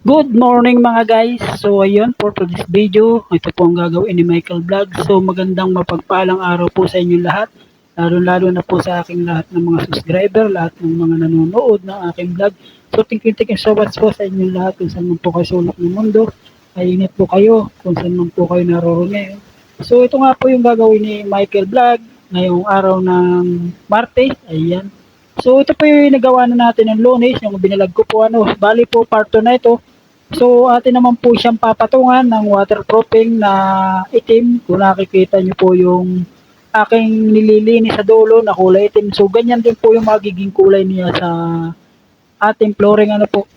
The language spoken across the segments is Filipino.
Good morning mga guys. So ayun for today's video, ito po ang gagawin ni Michael Vlog. So magandang mapagpalang araw po sa inyo lahat. Lalo na po sa aking lahat ng mga subscriber, lahat ng mga nanonood ng aking vlog. So thank you so much po sa inyo lahat kung saan man po kayo sulok ng mundo. Ay ingat po kayo kung saan man po kayo naroon ngayon. So ito nga po yung gagawin ni Michael Vlog ngayong araw ng Martes. Ayan. So ito po yung nagawa na natin ng Lunes, yung binalag ko po bali po part 2 na ito. So atin naman po siyang papatungan ng waterproofing na itim. Kung nakikita niyo po yung aking nililinis sa dulo na kulay itim. So ganyan din po yung magiging kulay niya sa ating flooring po.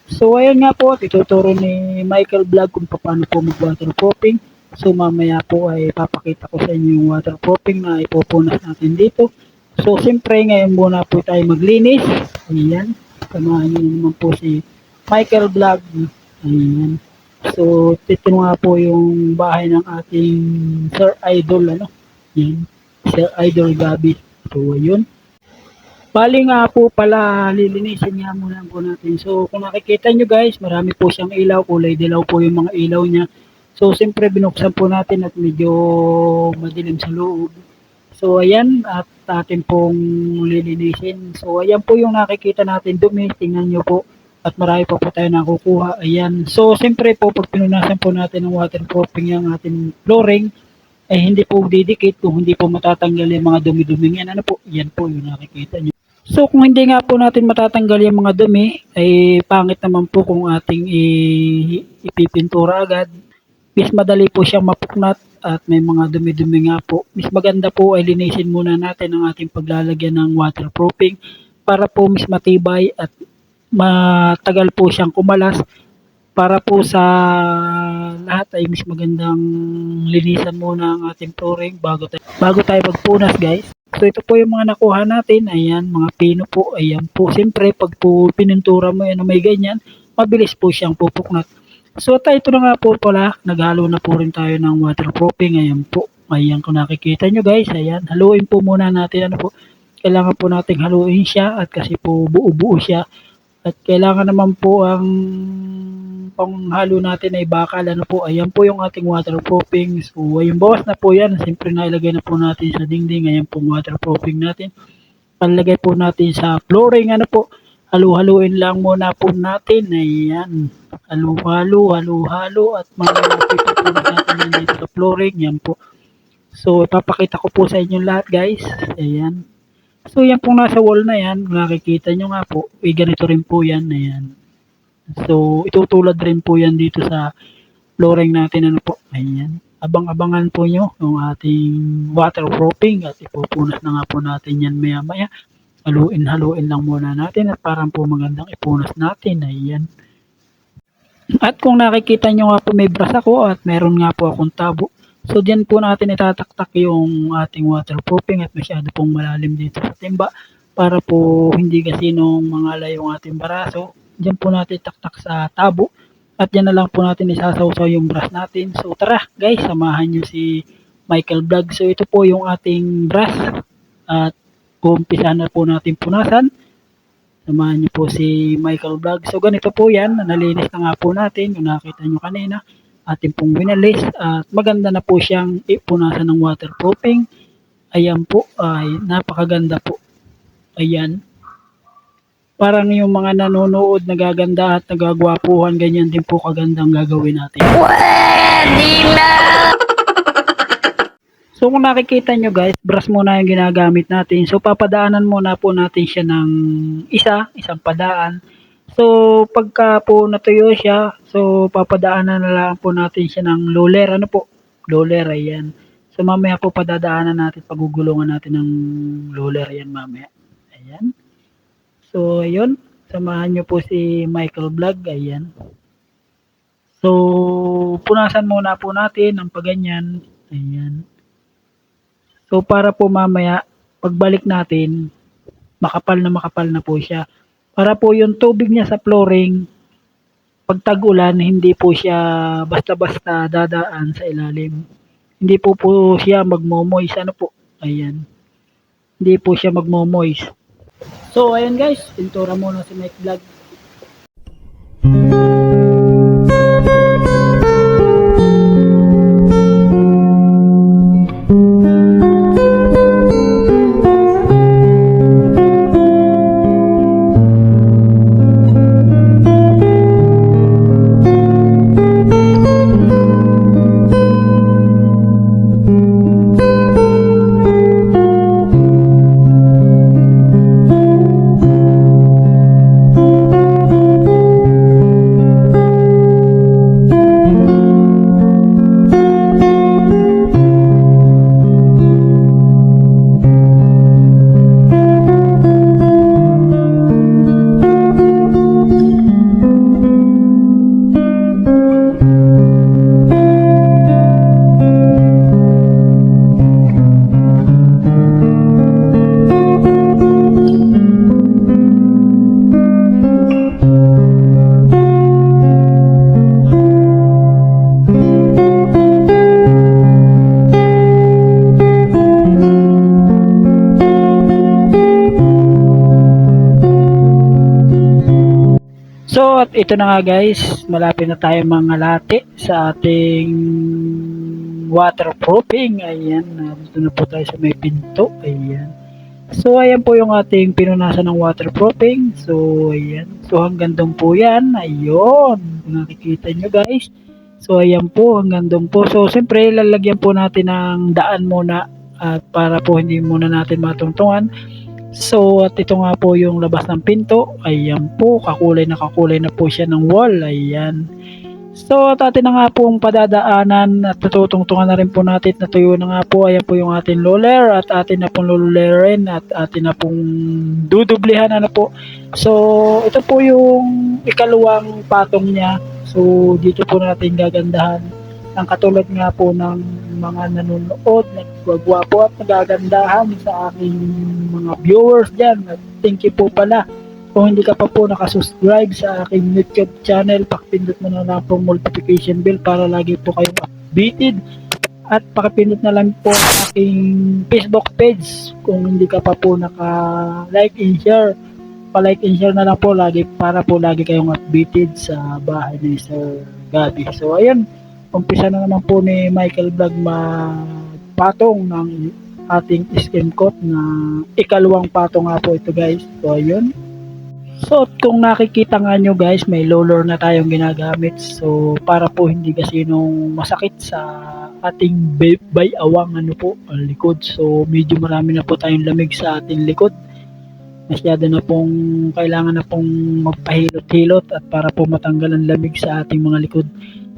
So ayun nga po, ituturo ni Michael Vlog kung paano po mag-waterproofing. So mamaya po ay papakita ko sa inyo yung waterproofing na ipupunas natin dito. So siyempre ngayon muna po tayo maglinis. Ayan, samahan niyo naman po si Michael Vlog. Ayan. So ito nga po yung bahay ng ating Sir Idol Ayan, Sir Idol Gabi. So ayun. Bali nga po pala, lilinisin nga muna po natin. So kung nakikita nyo guys, marami po siyang ilaw, kulay dilaw po yung mga ilaw niya. So siyempre binuksan po natin at medyo madilim sa loob. So ayan, at atin pong lilinisin. So ayan po yung nakikita natin dumi, tingnan nyo po. At marami pa po tayo nakukuha. Ayan. So siyempre po, pag pinunasan po natin ng waterproofing yung ating flooring, ay hindi po didikit kung hindi po matatanggal yung mga dumi-dumi yan. Yan po yung nakikita nyo. So kung hindi nga po natin matatanggal yung mga dumi, ay pangit naman po kung ating ipipintura agad. Mas madali po siyang mapuknat at may mga dumi-dumi nga po. Mas maganda po ay linisin muna natin ang ating paglalagyan ng waterproofing para po mas matibay at matagal po siyang kumalas, para po sa lahat ay mas magandang linisan muna ang ating flooring bago tayo magpunas guys. So ito po yung mga nakuha natin. Ayan, mga pino po. Ayan po. Siyempre, pag po pinuntura mo yan na may ganyan, mabilis po siyang pupuknat. So ito na nga po pala. Naghalo na po rin tayo ng waterproofing. Ayan po. Ayan kung nakikita nyo guys. Ayan. Haluin po muna natin. Kailangan po nating haluin siya at kasi po buo-buo siya. At kailangan naman po ang panghalo natin ay bakal. Ayan po yung ating waterproofing. So, ayun, bawas na po yan. Siyempre, nailagay na po natin sa dingding. Ayan po waterproofing natin. Panlagay po natin sa flooring. Halu-haluin lang muna po natin. Ayan. Halo-halo. At makikita po natin yan dito sa flooring. Yan po. So, ipapakita ko po sa inyo lahat, guys. Ayan. So, yan pong nasa wall na yan. Nakikita nyo nga po. Ganito rin po yan. Ayan. So, itutulad rin po yan dito sa flooring natin. Ayan. Abang-abangan po nyo yung ating waterproofing at ipupunas na nga po natin yan maya-maya. Haluin lang muna natin at parang po magandang ipunas natin. Ayan. At kung nakikita nyo nga po may brush ako at meron nga po akong tabo. So, diyan po natin itataktak yung ating waterproofing at masyado pong malalim dito sa timba para po hindi kasi nung mangalay yung ating baraso. Diyan po natin taktak sa tabo at diyan na lang po natin isasawsaw yung brush natin. So tara guys, samahan nyo si Michael Vlog. So ito po yung ating brush at umpisa na po natin punasan. Samahan nyo po si Michael Vlog. So ganito po yan, nalinis na nga po natin. Yung nakita nyo kanina, ating pong winalis at maganda na po siyang ipunasan ng waterproofing. Ayan po, ay napakaganda po. Ayan. Parang yung mga nanonood, nagaganda at nagagwapuhan, ganyan din po kagandang gagawin natin. Pwede na! So kung nakikita nyo guys, brush muna yung ginagamit natin. So papadaanan muna po natin siya ng isang padaan. So pagka po natuyo siya, so papadaanan na lang po natin siya ng roller. Roller, ayan. So mamaya po padadaanan natin, pagugulungan natin ng roller yan mamaya. Ayan. So, ayun. Samahan nyo po si Michael Vlog. Ayan. So, punasan muna po natin ng paganyan. Ayan. So, para po mamaya, pagbalik natin, makapal na po siya. Para po yung tubig niya sa flooring, pag tag-ulan, hindi po siya basta-basta dadaan sa ilalim. Hindi po siya magmo-moist. Ayan. Hindi po siya magmo-moist. So, ayun guys, pintura muna si Mike Vlog. at ito na nga guys, malapit na tayo mga lati sa ating waterproofing. Ayan, dito na po tayo sa may pinto. Ayan. So ayan po yung ating pinunasan ng waterproofing. So ayan. So hanggang doon po yan. Ayun. Kung nakikita nyo guys. So ayan po hanggang doon po. So siyempre lalagyan po natin ng daan muna. At para po hindi muna natin matungtungan. So at ito nga po yung labas ng pinto. Ayan po. Kakulay na po siya ng wall. Ayan. So at atin na nga po ang padadaanan at tututungtungan na rin po natin na tuyo na nga po. Ayan po yung ating roller at atin na pong lululerin at atin na pong dudublihan na po. So ito po yung ikalawang patong niya. So dito po natin gagandahan. Ang katulad nga po ng mga nanonood, nagwagwapo at nagagandahan sa aking mga viewers dyan. At thank you po pala. Kung hindi ka pa po nakasubscribe sa aking YouTube channel, pakipindot mo na lang po notification bell para lagi po kayong updated. At pakipindot na lang po ang aking Facebook page kung hindi ka pa po naka-like and share. Pa-like and share na lang po lagi para po lagi kayong updated sa bahay ni Sir Gabi. So ayun, umpisa na naman po ni Michael Vlog magpatong ng ating skin coat na ikalawang patong nga po ito guys. So ayun. So kung nakikita nga nyo guys, may roller na tayong ginagamit. So para po hindi kasi nung masakit sa ating bayawang ang likod. So medyo marami na po tayong lamig sa ating likod. Masyado na pong kailangan na pong magpahilot-hilot at para po matanggal ang lamig sa ating mga likod.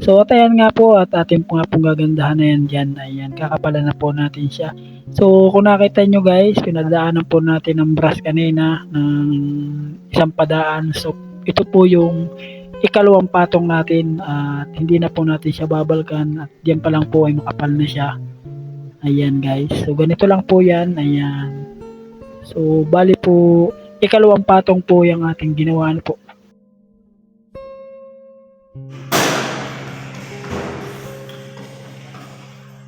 So at ayan nga po at ating po nga pong gagandahan na yan dyan. Ayan, kakapalan na po natin siya. So kung nakita nyo guys, pinadaanan po natin ng brush kanina ng isang padaan. So ito po yung ikalawang patong natin at hindi na po natin siya babalkan at diyan pa lang po ay makapal na siya. Ayan guys, so ganito lang po yan. Ayan. So bali po ikalawang patong po yung ating ginawa na po.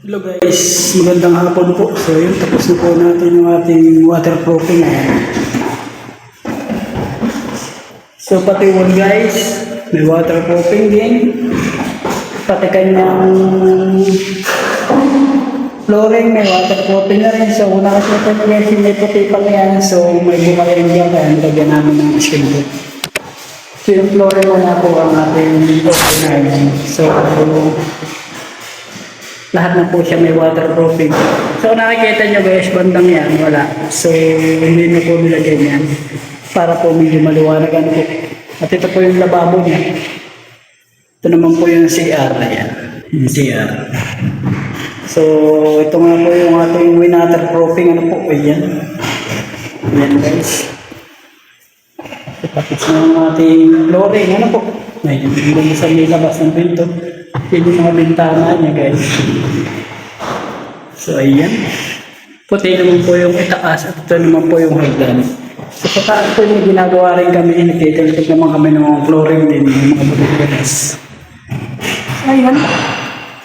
Hello guys, magandang hapon po. So yun, tapos na po natin yung ating waterproofing. So pati wall guys, may waterproofing din. Pati kanyang flooring, may waterproofing na rin. So kung nakasya nyo guys, may puti pang yan. So may bumali rin dyan, kaya nilagyan namin ng skin coat. So yung flooring na po ang ating open. So lahat na po siya may waterproofing. So nakikita nyo guys, bandang yan, wala. So hindi na po nilagyan yan para po medyo maliwanag ano po. At ito po yung lababo niya. Ito naman po yung CR. Ayan, yung CR. So ito nga po yung ating waterproofing ano po. Ayan. Ayan guys. Tapos na yung ating flooring ano po. Ayan, hindi sa may labas ng pinto. Yun yung mga bintana niya guys. So ayan. Puti naman po yung itaas at ito naman po yung hagdan. So sa taas po yung ginagawa rin kami. Nagtitig naman kami ng mga flooring din. Yung mga butugas. Ayan.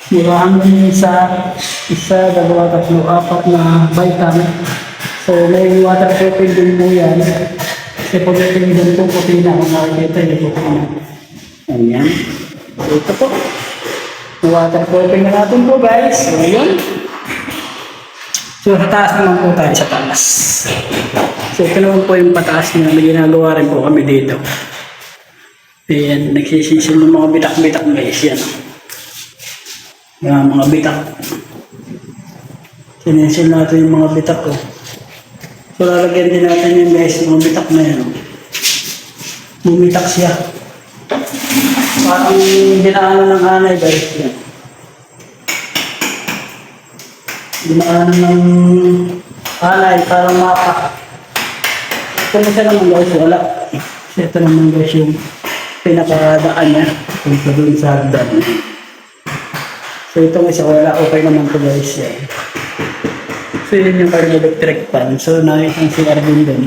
Murahan din sa isa, dalawa, tatlo, apat na baitan. So may waterproofing din po yan. Kasi pag din po puti na kung nakikita niyo po. Ayan. So ito po. Waterproofing na natin po guys. So yun. So sa taas naman po tayo sa taas. So ito naman po yung pataas na may ginagawa rin po kami dito. Ayan, nagsisisil ng mga bitak-bitak guys. Yan. Yan, mga bitak. Sinisil natin yung mga bitak ko. So lalagyan din natin yung guys, mga bitak na yan. Bumitak siya. Parang dinaanan ng hanay guys yan. Dinaanan ng hanay, parang mapa. Ito na siya naman guys, wala. Kasi ito naman guys yung pinakadaan niya. Punta doon sa hagdan. So itong isa wala, okay naman ito guys yan. So yun yung parang electric fan. So nakitang CR din doon.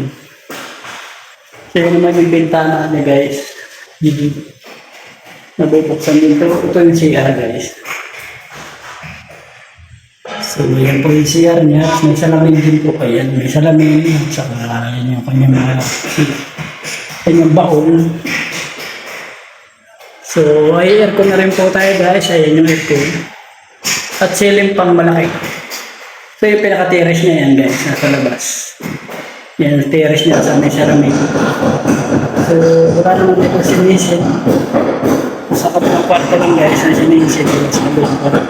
So yun naman yung bintana niya guys. Nabubuksan din ito. Ito yung CR guys. So yan po yung CR niya. May salamin din po. Ayan, may salamin. Saka yan yung kanyang mga kanyang baon. So, ay aircon na rin po tayo guys. Ayan yung aircon. At ceiling pang malaki. So, yung pinaka-terrace niya yan guys, nasa labas. Yan, yung terrace niya sa may ceramic. So, wala naman dito sinisid. Sa kabilang kwarto lang guys, na sinisid. Sa kabilang kwarto.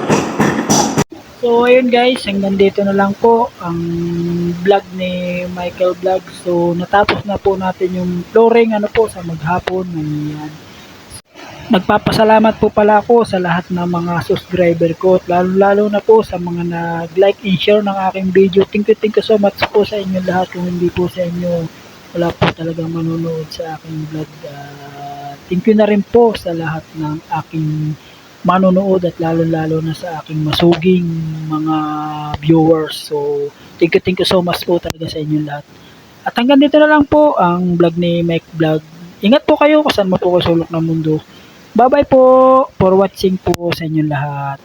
So, ayun guys, hanggang dito na lang po ang vlog ni Michael Vlog. So, natapos na po natin yung flooring sa maghapon. Ayan. Nagpapasalamat po pala ako sa lahat ng mga subscriber ko at lalo na po sa mga nag-like and share ng aking video. Thank you so much po sa inyo lahat. Kung hindi po sa inyo, wala po talagang manonood sa aking vlog. Thank you na rin po sa lahat ng aking manonood at lalo na sa aking masuging mga viewers. So, thank you so much po talaga sa inyo lahat. At hanggang dito na lang po ang vlog ni Mike Vlog. Ingat po kayo kung saan mo po kayo sulok ng mundo. Bye-bye po for watching po sa inyong lahat.